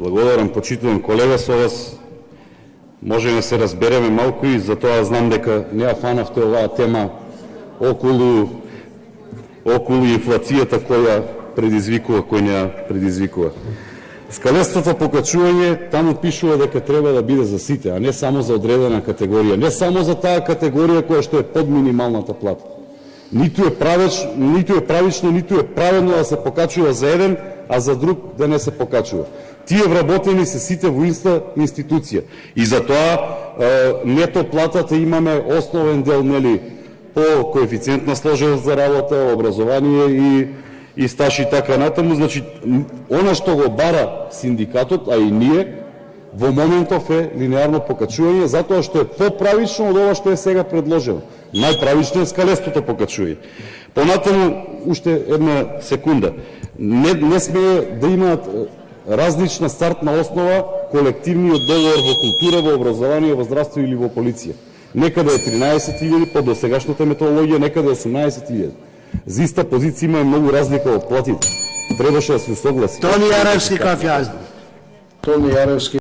Благодарам, почитувам колега, со вас може да се разбереме малку и затоа знам дека не ја фанавте оваа тема околу инфлацијата која предизвикува, кој не ја предизвикува. Скалестото покачување таму пишува дека треба да биде за сите, а не само за одредена категорија, не само за таа категорија која што е под минималната плата. Ниту е правично, ниту е праведно да се покачува за еден, а за друг да не се покачува. Тие вработени се сите во иста институција. И затоа нето платата имаме основен дел, нели, по коефициент на сложеност за работа, образование и стаж и така натаму. Значи, она што го бара синдикатот, а и ние, во моментов е линеарно покачување, затоа што е поправично од ова што е сега предложено. Најправично е скалестото покачување. Понатаму, уште една секунда. Не смее да имаат различна стартна основа колективниот договор во култура, во образование, во здравство или во полиција. Некаде е 13.000 по досегашната методологија, некаде 18.000. За иста позиција има многу разлика во платите. Требаше да се согласи. Тони Јаревски, кафе. Тони Јаревски.